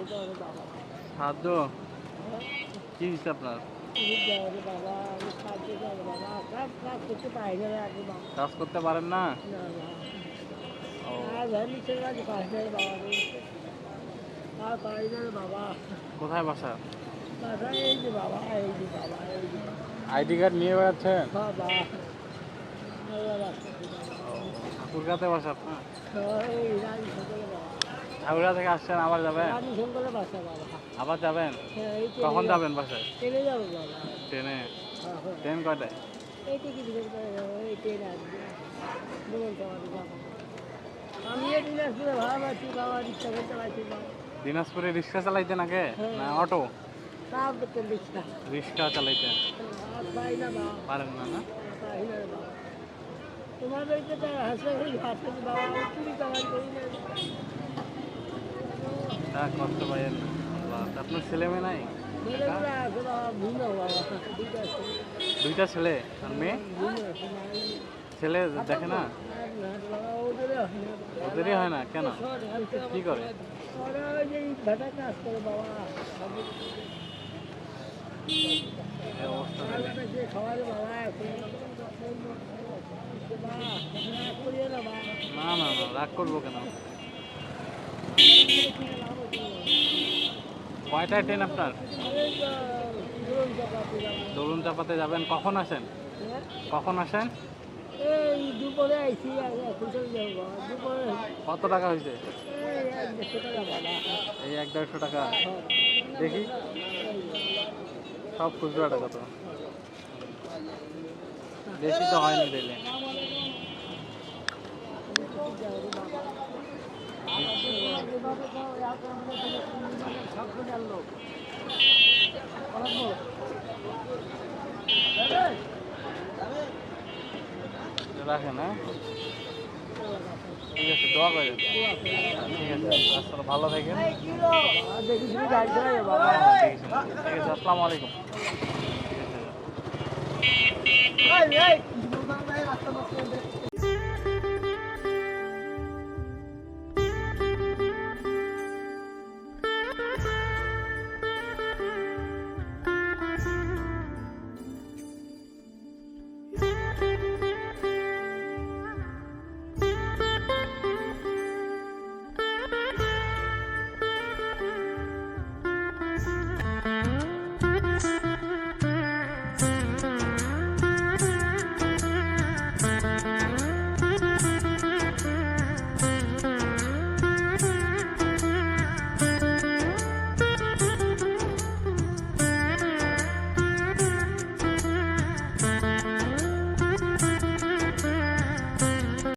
সাহায্য কি হয়েছে আপনার? কাজ করতে পারেন না? ও কোথায় বাসা? আইডি কার্ড নিয়ে বেড়াচ্ছেন? ঠাকুরগাঁতে বাসা আপনার? ঠাকুরগাঁ থেকে আসছেন, আবার যাবেন? আবার যাবেন? কখন যাবেন বাসায়? ট্রেনে? ট্রেন কয়টায়? দিনাজপুরে রিক্সা চালাইতেন আগে না অটো? রিক্সা চালাইতেন? পারেন না? না কষ্ট পাইয়েন না। আপনার ছেলে মেয়ে নাই? দুইটা ছেলে আর মেয়ে? ছেলে দেখে না? ওদেরই হয় না কেন? কি করে? অবস্থা না না না, রাগ করবো কেন? কয়টায় ট্রেন আপনার? দরুন চাপাতে যাবেন। কখন আসেন? কখন আসেন? কত টাকা হয়েছে? এই 1-150 টাকা। দেখি সব খুচরা টাকা তো, বেশি তো হয়নি দিলে। রাখেন, হ্যাঁ ঠিক আছে, দোয়া করেন। ঠিক আছে, আসলে ভালো থাকেন। ঠিক আছে, আসসালামু আলাইকুম।